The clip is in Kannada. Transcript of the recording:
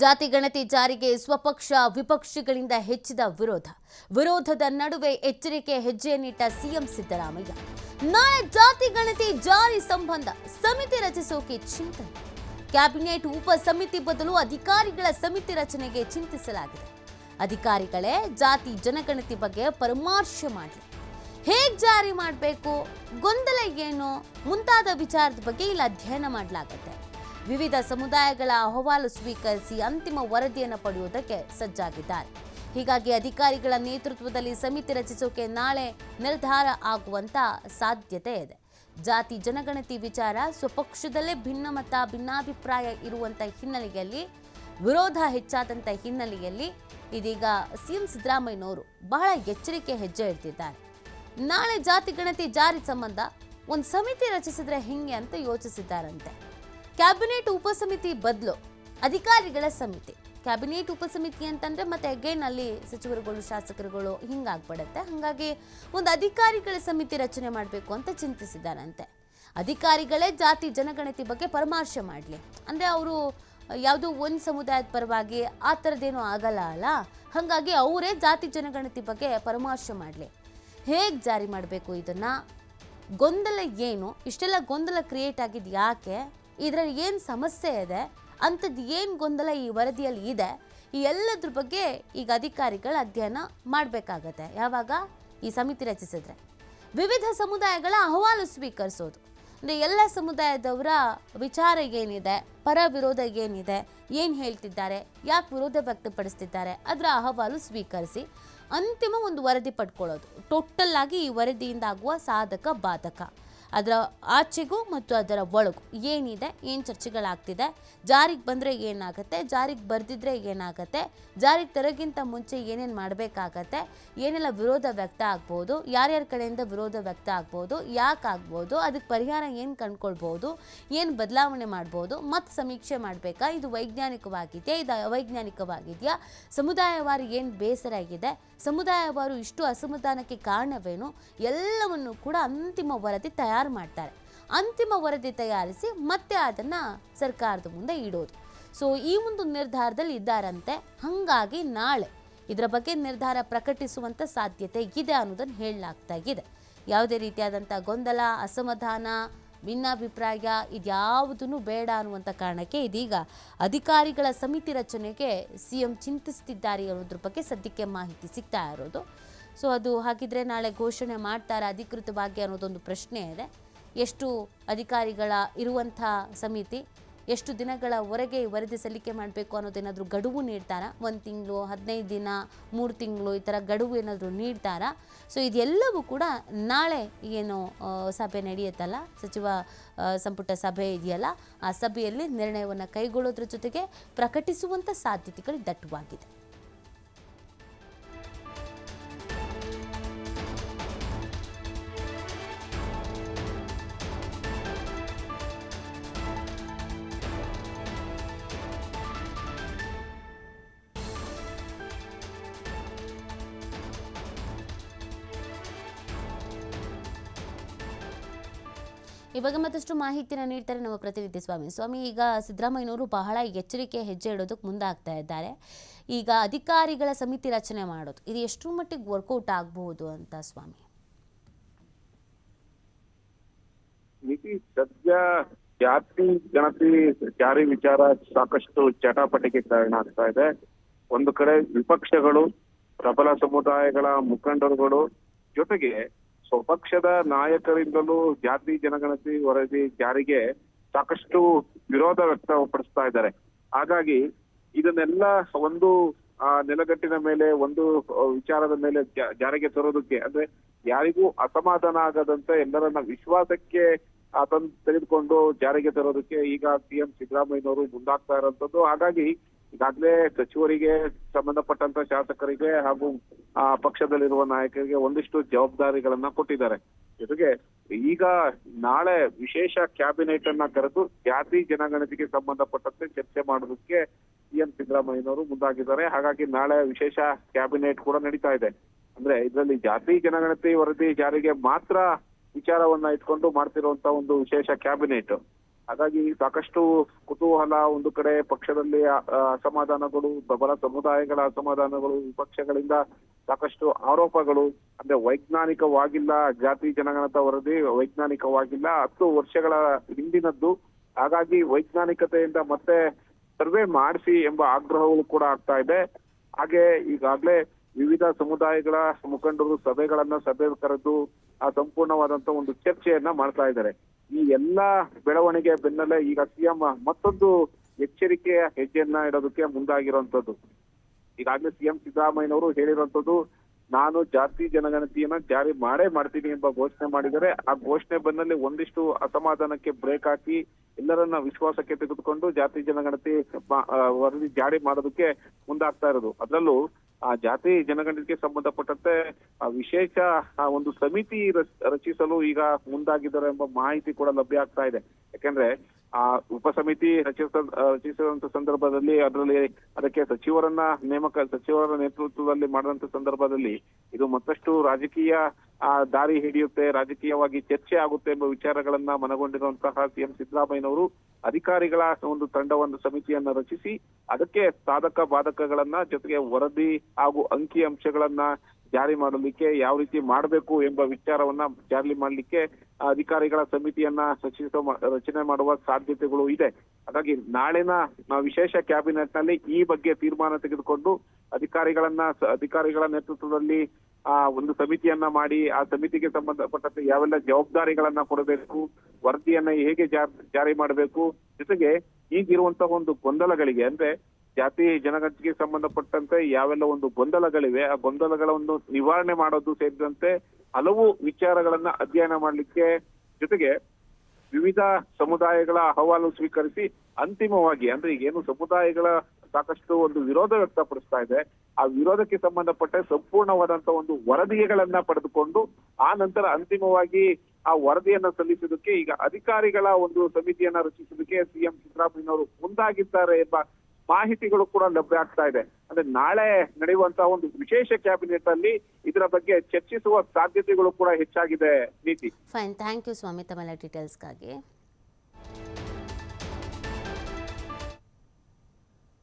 ಜಾತಿ ಗಣತಿ ಜಾರಿಗೆ ಸ್ವಪಕ್ಷ ವಿಪಕ್ಷಗಳಿಂದ ಹೆಚ್ಚಿದ ವಿರೋಧದ ನಡುವೆ ಎಚ್ಚರಿಕೆ ಹೆಜ್ಜೆಯನ್ನಿಟ್ಟ ಸಿಎಂ ಸಿದ್ದರಾಮಯ್ಯ. ನಾಳೆ ಜಾತಿ ಗಣತಿ ಜಾರಿ ಸಂಬಂಧ ಸಮಿತಿ ರಚಿಸೋಕೆ ಚಿಂತನೆ. ಕ್ಯಾಬಿನೆಟ್ ಉಪ ಸಮಿತಿ ಬದಲು ಅಧಿಕಾರಿಗಳ ಸಮಿತಿ ರಚನೆಗೆ ಚಿಂತಿಸಲಾಗಿದೆ. ಅಧಿಕಾರಿಗಳೇ ಜಾತಿ ಜನಗಣತಿ ಬಗ್ಗೆ ಪರಾಮರ್ಶೆ ಮಾಡಲಿ. ಹೇಗೆ ಜಾರಿ ಮಾಡಬೇಕು, ಗೊಂದಲ ಏನು ಮುಂತಾದ ವಿಚಾರದ ಬಗ್ಗೆ ಇಲ್ಲಿ ಅಧ್ಯಯನ ಮಾಡಲಾಗುತ್ತೆ. ವಿವಿಧ ಸಮುದಾಯಗಳ ಅಹವಾಲು ಸ್ವೀಕರಿಸಿ ಅಂತಿಮ ವರದಿಯನ್ನು ಪಡೆಯುವುದಕ್ಕೆ ಸಜ್ಜಾಗಿದ್ದಾರೆ. ಹೀಗಾಗಿ ಅಧಿಕಾರಿಗಳ ನೇತೃತ್ವದಲ್ಲಿ ಸಮಿತಿ ರಚಿಸೋಕೆ ನಾಳೆ ನಿರ್ಧಾರ ಆಗುವಂತ ಸಾಧ್ಯತೆ ಇದೆ. ಜಾತಿ ಜನಗಣತಿ ವಿಚಾರ ಸ್ವಪಕ್ಷದಲ್ಲೇ ಭಿನ್ನಾಭಿಪ್ರಾಯ ಇರುವಂತ ಹಿನ್ನೆಲೆಯಲ್ಲಿ, ವಿರೋಧ ಹೆಚ್ಚಾದಂತ ಹಿನ್ನೆಲೆಯಲ್ಲಿ ಇದೀಗ ಸಿಎಂ ಸಿದ್ದರಾಮಯ್ಯನವರು ಬಹಳ ಎಚ್ಚರಿಕೆ ಹೆಜ್ಜೆ ಇಡ್ತಿದ್ದಾರೆ. ನಾಳೆ ಜಾತಿ ಗಣತಿ ಜಾರಿ ಸಂಬಂಧ ಒಂದು ಸಮಿತಿ ರಚಿಸಿದ್ರೆ ಹೆಂಗೆ ಅಂತ ಯೋಚಿಸಿದ್ದಾರಂತೆ. ಕ್ಯಾಬಿನೆಟ್ ಉಪಸಮಿತಿ ಬದಲು ಅಧಿಕಾರಿಗಳ ಸಮಿತಿ. ಕ್ಯಾಬಿನೆಟ್ ಉಪಸಮಿತಿ ಅಂತಂದ್ರೆ ಮತ್ತೆ ಅಗೇನ್ ಅಲ್ಲಿ ಸಚಿವರುಗಳು ಶಾಸಕರುಗಳು ಹಿಂಗಾಗ್ಬಿಡುತ್ತೆ. ಹಾಗಾಗಿ ಒಂದು ಅಧಿಕಾರಿಗಳ ಸಮಿತಿ ರಚನೆ ಮಾಡಬೇಕು ಅಂತ ಚಿಂತಿಸಿದ್ದಾರಂತೆ. ಅಧಿಕಾರಿಗಳೇ ಜಾತಿ ಜನಗಣತಿ ಬಗ್ಗೆ ಪರಾಮರ್ಶೆ ಮಾಡಲಿ. ಅಂದ್ರೆ ಅವರು ಯಾವುದೋ ಒಂದು ಸಮುದಾಯದ ಪರವಾಗಿ ಆ ಥರದ್ದೇನೂ ಆಗಲ್ಲ ಅಲ್ಲ. ಹಾಗಾಗಿ ಅವರೇ ಜಾತಿ ಜನಗಣತಿ ಬಗ್ಗೆ ಪರಾಮರ್ಶೆ ಮಾಡಲಿ. ಹೇಗೆ ಜಾರಿ ಮಾಡಬೇಕು, ಇದನ್ನ ಗೊಂದಲ ಏನು, ಇಷ್ಟೆಲ್ಲ ಗೊಂದಲ ಕ್ರಿಯೇಟ್ ಆಗಿದ್ದು ಯಾಕೆ, ಇದರಲ್ಲಿ ಏನು ಸಮಸ್ಯೆ ಇದೆ, ಅಂಥದ್ದು ಏನು ಗೊಂದಲ ಈ ವರದಿಯಲ್ಲಿ ಇದೆ, ಈ ಎಲ್ಲದ್ರ ಬಗ್ಗೆ ಈಗ ಅಧಿಕಾರಿಗಳ ಅಧ್ಯಯನ ಮಾಡಬೇಕಾಗತ್ತೆ. ಯಾವಾಗ ಈ ಸಮಿತಿ ರಚಿಸಿದ್ರೆ ವಿವಿಧ ಸಮುದಾಯಗಳ ಅಹವಾಲು ಸ್ವೀಕರಿಸೋದು. ಅಂದರೆ ಎಲ್ಲ ಸಮುದಾಯದವರ ವಿಚಾರ ಏನಿದೆ, ಪರ ವಿರೋಧ ಏನಿದೆ, ಏನು ಹೇಳ್ತಿದ್ದಾರೆ, ಯಾಕೆ ವಿರೋಧ ವ್ಯಕ್ತಪಡಿಸ್ತಿದ್ದಾರೆ, ಅದರ ಅಹವಾಲು ಸ್ವೀಕರಿಸಿ ಅಂತಿಮ ಒಂದು ವರದಿ ಪಡ್ಕೊಳ್ಳೋದು. ಟೋಟಲ್ ಆಗಿ ಈ ವರದಿಯಿಂದ ಆಗುವ ಸಾಧಕ ಬಾಧಕ, ಅದರ ಆಚೆಗೂ ಮತ್ತು ಅದರ ಒಳಗೂ ಏನಿದೆ, ಏನು ಚರ್ಚೆಗಳಾಗ್ತಿದೆ, ಜಾರಿಗೆ ಬಂದರೆ ಏನಾಗುತ್ತೆ, ಜಾರಿಗೆ ಬರ್ದಿದ್ರೆ ಏನಾಗುತ್ತೆ, ಜಾರಿಗೆ ತರೋಕ್ಕಿಂತ ಮುಂಚೆ ಏನೇನು ಮಾಡಬೇಕಾಗತ್ತೆ, ಏನೆಲ್ಲ ವಿರೋಧ ವ್ಯಕ್ತ ಆಗ್ಬೋದು, ಯಾರ್ಯಾರ ಕಡೆಯಿಂದ ವಿರೋಧ ವ್ಯಕ್ತ ಆಗ್ಬೋದು, ಯಾಕೆ ಆಗ್ಬೋದು, ಅದಕ್ಕೆ ಪರಿಹಾರ ಏನು ಕಂಡುಕೊಳ್ಬೋದು, ಏನು ಬದಲಾವಣೆ ಮಾಡ್ಬೋದು, ಮತ್ತು ಸಮೀಕ್ಷೆ ಮಾಡಬೇಕಾ, ಇದು ವೈಜ್ಞಾನಿಕವಾಗಿದೆಯಾ, ಇದು ಅವೈಜ್ಞಾನಿಕವಾಗಿದೆಯಾ, ಸಮುದಾಯವಾರು ಏನು ಬೇಸರ ಆಗಿದೆ, ಸಮುದಾಯವಾರು ಇಷ್ಟು ಅಸಮಾಧಾನಕ್ಕೆ ಕಾರಣವೇನು, ಎಲ್ಲವನ್ನು ಕೂಡ ಅಂತಿಮ ವರದಿ ತಯಾರು ಮಾಡ್ತಾರೆ. ಅಂತಿಮ ವರದಿ ತಯಾರಿಸಿ ಮತ್ತೆ ಅದನ್ನ ಸರ್ಕಾರದ ಮುಂದೆ ಇಡೋದು. ಸೊ ಈ ಒಂದು ನಿರ್ಧಾರದಲ್ಲಿ ಇದ್ದಾರಂತೆ. ಹಾಗಾಗಿ ನಾಳೆ ಇದರ ಬಗ್ಗೆ ನಿರ್ಧಾರ ಪ್ರಕಟಿಸುವಂತ ಸಾಧ್ಯತೆ ಇದೆ ಅನ್ನೋದನ್ನು ಹೇಳಲಾಗ್ತಾ ಇದೆ. ಯಾವುದೇ ರೀತಿಯಾದಂಥ ಗೊಂದಲ, ಅಸಮಾಧಾನ, ಭಿನ್ನಾಭಿಪ್ರಾಯ ಇದ್ಯಾವುದನ್ನು ಬೇಡ ಅನ್ನುವಂಥ ಕಾರಣಕ್ಕೆ ಇದೀಗ ಅಧಿಕಾರಿಗಳ ಸಮಿತಿ ರಚನೆಗೆ ಸಿಎಂ ಚಿಂತಿಸ್ತಿದ್ದಾರೆ ಅನ್ನೋದ್ರ ಬಗ್ಗೆ ಸದ್ಯಕ್ಕೆ ಮಾಹಿತಿ ಸಿಗ್ತಾ ಇರೋದು. ಸೊ ಅದು ಹಾಗಿದ್ರೆ ನಾಳೆ ಘೋಷಣೆ ಮಾಡ್ತಾರಾ ಅಧಿಕೃತವಾಗಿ ಅನ್ನೋದೊಂದು ಪ್ರಶ್ನೆ ಇದೆ. ಎಷ್ಟು ಅಧಿಕಾರಿಗಳ ಇರುವಂಥ ಸಮಿತಿ, ಎಷ್ಟು ದಿನಗಳವರೆಗೆ ವರದಿ ಸಲ್ಲಿಕೆ ಮಾಡಬೇಕು ಅನ್ನೋದೇನಾದರೂ ಗಡುವು ನೀಡ್ತಾರಾ? 1 ತಿಂಗಳು, 15 ದಿನ, 3 ತಿಂಗಳು, ಈ ಥರ ಗಡುವು ಏನಾದರೂ ನೀಡ್ತಾರಾ? ಸೊ ಇದೆಲ್ಲವೂ ಕೂಡ ನಾಳೆ ಏನು ಸಭೆ ನಡೆಯುತ್ತಲ್ಲ, ಸಚಿವ ಸಂಪುಟ ಸಭೆ ಇದೆಯಲ್ಲ, ಆ ಸಭೆಯಲ್ಲಿ ನಿರ್ಣಯವನ್ನು ಕೈಗೊಳ್ಳೋದ್ರ ಜೊತೆಗೆ ಪ್ರಕಟಿಸುವಂಥ ಸಾಧ್ಯತೆಗಳು ದಟ್ಟವಾಗಿದೆ. ಈ ಬಗ್ಗೆ ಮತ್ತಷ್ಟು ಮಾಹಿತಿಯನ್ನು ನೀಡ್ತಾರೆ ನಮ್ಮ ಪ್ರತಿನಿಧಿ ಸ್ವಾಮಿ. ಈಗ ಸಿದ್ದರಾಮಯ್ಯನವರು ಬಹಳ ಎಚ್ಚರಿಕೆ ಹೆಜ್ಜೆ ಇಡೋದಕ್ಕೆ ಮುಂದಾಗ್ತಾ ಇದ್ದಾರೆ. ಈಗ ಅಧಿಕಾರಿಗಳ ಸಮಿತಿ ರಚನೆ ಮಾಡೋದು ಇದು ಎಷ್ಟು ಮಟ್ಟಿಗೆ ವರ್ಕೌಟ್ ಆಗಬಹುದು ಅಂತ ಸ್ವಾಮಿ? ಸದ್ಯ ಜಾತಿ ಗಣತಿ ಜಾರಿ ವಿಚಾರ ಸಾಕಷ್ಟು ಚಟಾಪಟಿಗೆ ಕಾರಣ ಆಗ್ತಾ ಇದೆ. ಒಂದು ಕಡೆ ವಿಪಕ್ಷಗಳು, ಪ್ರಬಲ ಸಮುದಾಯಗಳ ಮುಖಂಡರುಗಳು, ಜೊತೆಗೆ ಸ್ವಪಕ್ಷದ ನಾಯಕರಿಂದಲೂ ಜಾತಿ ಜನಗಣತಿ ವರದಿ ಜಾರಿಗೆ ಸಾಕಷ್ಟು ವಿರೋಧ ವ್ಯಕ್ತಪಡಿಸ್ತಾ ಇದ್ದಾರೆ. ಹಾಗಾಗಿ ಇದನ್ನೆಲ್ಲ ಒಂದು ನೆಲಗಟ್ಟಿನ ಮೇಲೆ, ಒಂದು ವಿಚಾರದ ಮೇಲೆ ಜಾರಿಗೆ ತರೋದಕ್ಕೆ, ಅಂದ್ರೆ ಯಾರಿಗೂ ಅಸಮಾಧಾನ ಆಗದಂತೆ ಎಲ್ಲರನ್ನ ವಿಶ್ವಾಸಕ್ಕೆ ತೆಗೆದುಕೊಂಡು ಜಾರಿಗೆ ತರೋದಕ್ಕೆ ಈಗ ಸಿಎಂ ಸಿದ್ದರಾಮಯ್ಯನವರು ಮುಂದಾಗ್ತಾ ಇರುವಂತದ್ದು. ಹಾಗಾಗಿ ಈಗಾಗಲೇ ಸಚಿವರಿಗೆ, ಸಂಬಂಧಪಟ್ಟಂತ ಶಾಸಕರಿಗೆ ಹಾಗೂ ಪಕ್ಷದಲ್ಲಿರುವ ನಾಯಕರಿಗೆ ಒಂದಿಷ್ಟು ಜವಾಬ್ದಾರಿಗಳನ್ನ ಕೊಟ್ಟಿದ್ದಾರೆ. ಜೊತೆಗೆ ಈಗ ನಾಳೆ ವಿಶೇಷ ಕ್ಯಾಬಿನೆಟ್ ಅನ್ನ ಕರೆದು ಜಾತಿ ಜನಗಣತಿಗೆ ಸಂಬಂಧಪಟ್ಟಂತೆ ಚರ್ಚೆ ಮಾಡೋದಕ್ಕೆ ಸಿಎಂ ಸಿದ್ದರಾಮಯ್ಯನವರು ಮುಂದಾಗಿದ್ದಾರೆ. ಹಾಗಾಗಿ ನಾಳೆ ವಿಶೇಷ ಕ್ಯಾಬಿನೆಟ್ ಕೂಡ ನಡೀತಾ ಇದೆ. ಅಂದ್ರೆ ಇದರಲ್ಲಿ ಜಾತಿ ಜನಗಣತಿ ವರದಿ ಜಾರಿಗೆ ಮಾತ್ರ ವಿಚಾರವನ್ನ ಇಟ್ಕೊಂಡು ಮಾಡ್ತಿರುವಂತ ಒಂದು ವಿಶೇಷ ಕ್ಯಾಬಿನೆಟ್. ಹಾಗಾಗಿ ಸಾಕಷ್ಟು ಕುತೂಹಲ, ಒಂದು ಕಡೆ ಪಕ್ಷದಲ್ಲಿ ಅಸಮಾಧಾನಗಳು, ಪ್ರಬಲ ಸಮುದಾಯಗಳ ಅಸಮಾಧಾನಗಳು, ವಿಪಕ್ಷಗಳಿಂದ ಸಾಕಷ್ಟು ಆರೋಪಗಳು. ಅಂದ್ರೆ ವೈಜ್ಞಾನಿಕವಾಗಿಲ್ಲ, ಜಾತಿ ಜನಗಣತ ವರದಿ ವೈಜ್ಞಾನಿಕವಾಗಿಲ್ಲ, 10 ವರ್ಷಗಳ ಹಿಂದಿನದ್ದು. ಹಾಗಾಗಿ ವೈಜ್ಞಾನಿಕತೆಯಿಂದ ಮತ್ತೆ ಸರ್ವೆ ಮಾಡಿಸಿ ಎಂಬ ಆಗ್ರಹಗಳು ಕೂಡ ಆಗ್ತಾ ಇದೆ. ಹಾಗೆ ಈಗಾಗಲೇ ವಿವಿಧ ಸಮುದಾಯಗಳ ಮುಖಂಡರು ಸಭೆ ಕರೆದು ಆ ಸಂಪೂರ್ಣವಾದಂತ ಒಂದು ಚರ್ಚೆಯನ್ನ ಮಾಡ್ತಾ ಇದ್ದಾರೆ. ಈ ಎಲ್ಲಾ ಬೆಳವಣಿಗೆ ಬೆನ್ನಲ್ಲೇ ಈಗ ಸಿಎಂ ಮತ್ತೊಂದು ಎಚ್ಚರಿಕೆಯ ಹೆಜ್ಜೆಯನ್ನ ಇಡೋದಕ್ಕೆ ಮುಂದಾಗಿರುವಂತದ್ದು. ಈಗಾಗಲೇ ಸಿಎಂ ಸಿದ್ದರಾಮಯ್ಯನವರು ಹೇಳಿರುವಂತದ್ದು, ನಾನು ಜಾತಿ ಜನಗಣತಿಯನ್ನ ಜಾರಿ ಮಾಡ್ತೀನಿ ಎಂಬ ಘೋಷಣೆ ಮಾಡಿದರೆ. ಆ ಘೋಷಣೆ ಬೆನ್ನಲ್ಲೇ ಒಂದಿಷ್ಟು ಅಸಮಾಧಾನಕ್ಕೆ ಬ್ರೇಕ್ ಹಾಕಿ ಎಲ್ಲರನ್ನ ವಿಶ್ವಾಸಕ್ಕೆ ತೆಗೆದುಕೊಂಡು ಜಾತಿ ಜನಗಣತಿ ವರದಿ ಜಾರಿ ಮಾಡೋದಕ್ಕೆ ಮುಂದಾಗ್ತಾ ಇರೋದು. ಅದರಲ್ಲೂ ಆ ಜಾತಿ ಜನಗಣತಿಗೆ ಸಂಬಂಧಪಟ್ಟಂತೆ ವಿಶೇಷ ಒಂದು ಸಮಿತಿ ರಚಿಸಲು ಈಗ ಮುಂದಾಗಿದ್ದಾರೆ ಎಂಬ ಮಾಹಿತಿ ಕೂಡ ಲಭ್ಯ ಆಗ್ತಾ ಇದೆ. ಯಾಕಂದ್ರೆ ಆ ಉಪಸಮಿತಿ ರಚಿಸಿದಂತ ಸಂದರ್ಭದಲ್ಲಿ ಅದಕ್ಕೆ ಸಚಿವರ ನೇತೃತ್ವದಲ್ಲಿ ಮಾಡಿದಂತ ಸಂದರ್ಭದಲ್ಲಿ ಇದು ಮತ್ತಷ್ಟು ರಾಜಕೀಯ ದಾರಿ ಹಿಡಿಯುತ್ತೆ, ರಾಜಕೀಯವಾಗಿ ಚರ್ಚೆ ಆಗುತ್ತೆ ಎಂಬ ವಿಚಾರಗಳನ್ನ ಮನಗೊಂಡಿರುವಂತಹ ಸಿಎಂ ಸಿದ್ದರಾಮಯ್ಯನವರು ಅಧಿಕಾರಿಗಳ ಒಂದು ತಂಡವನ್ನು ಸಮಿತಿಯನ್ನ ರಚಿಸಿ ಅದಕ್ಕೆ ಸಾಧಕ ಬಾಧಕಗಳನ್ನ, ಜೊತೆಗೆ ವರದಿ ಹಾಗೂ ಅಂಕಿ ಅಂಶಗಳನ್ನ ಜಾರಿ ಮಾಡಲಿಕ್ಕೆ ಯಾವ ರೀತಿ ಮಾಡಬೇಕು ಎಂಬ ವಿಚಾರವನ್ನ ಜಾರಿ ಮಾಡಲಿಕ್ಕೆ ಅಧಿಕಾರಿಗಳ ಸಮಿತಿಯನ್ನ ರಚನೆ ಮಾಡುವ ಸಾಧ್ಯತೆಗಳು ಇದೆ. ಹಾಗಾಗಿ ನಾಳಿನ ವಿಶೇಷ ಕ್ಯಾಬಿನೆಟ್ ನಲ್ಲಿ ಈ ಬಗ್ಗೆ ತೀರ್ಮಾನ ತೆಗೆದುಕೊಂಡು ಅಧಿಕಾರಿಗಳ ನೇತೃತ್ವದಲ್ಲಿ ಒಂದು ಸಮಿತಿಯನ್ನ ಮಾಡಿ ಆ ಸಮಿತಿಗೆ ಸಂಬಂಧಪಟ್ಟಂತೆ ಯಾವೆಲ್ಲ ಜವಾಬ್ದಾರಿಗಳನ್ನ ಕೊಡಬೇಕು, ವರದಿಯನ್ನ ಹೇಗೆ ಜಾರಿ ಮಾಡಬೇಕು, ಜೊತೆಗೆ ಈಗಿರುವಂತಹ ಒಂದು ಗೊಂದಲಗಳಿಗೆ, ಅಂದ್ರೆ ಜಾತಿ ಜನಗಣತಿಗೆ ಸಂಬಂಧಪಟ್ಟಂತೆ ಯಾವೆಲ್ಲ ಒಂದು ಗೊಂದಲಗಳಿವೆ ಆ ಗೊಂದಲಗಳನ್ನು ನಿವಾರಣೆ ಮಾಡೋದು ಸೇರಿದಂತೆ ಹಲವು ವಿಚಾರಗಳನ್ನ ಅಧ್ಯಯನ ಮಾಡಲಿಕ್ಕೆ, ಜೊತೆಗೆ ವಿವಿಧ ಸಮುದಾಯಗಳ ಅಹವಾಲು ಸ್ವೀಕರಿಸಿ ಅಂತಿಮವಾಗಿ, ಅಂದ್ರೆ ಈಗೇನು ಸಮುದಾಯಗಳ ಸಾಕಷ್ಟು ಒಂದು ವಿರೋಧ ವ್ಯಕ್ತಪಡಿಸ್ತಾ ಇದೆ, ಆ ವಿರೋಧಕ್ಕೆ ಸಂಬಂಧಪಟ್ಟ ಸಂಪೂರ್ಣವಾದಂತ ಒಂದು ವರದಿಗಳನ್ನ ಪಡೆದುಕೊಂಡು ಆ ನಂತರ ಅಂತಿಮವಾಗಿ ಆ ವರದಿಯನ್ನ ಸಲ್ಲಿಸೋದಕ್ಕೆ ಈಗ ಅಧಿಕಾರಿಗಳ ಒಂದು ಸಮಿತಿಯನ್ನ ರಚಿಸೋದಕ್ಕೆ ಸಿಎಂ ಸಿದ್ದರಾಮಯ್ಯನವರು ಮುಂದಾಗಿದ್ದಾರೆ ಎಂಬ ಮಾಹಿತಿಗಳು ಕೂಡ ಲಭ್ಯ ಆಗ್ತಾ ಇದೆ. ಅಂದ್ರೆ ನಾಳೆ ನಡೆಯುವಂತಹ ಒಂದು ವಿಶೇಷ ಕ್ಯಾಬಿನೆಟ್ ಅಲ್ಲಿ ಇದರ ಬಗ್ಗೆ ಚರ್ಚಿಸುವ ಸಾಧ್ಯತೆಗಳು ಕೂಡ ಹೆಚ್ಚಾಗಿದೆ. ನೀತಿ. ಫೈನ್, ಥ್ಯಾಂಕ್ ಯು ಸ್ವಾಮಿ ತಮ್ಮೆಲ್ಲ ಡೀಟೇಲ್ಸ್ಗಾಗಿ.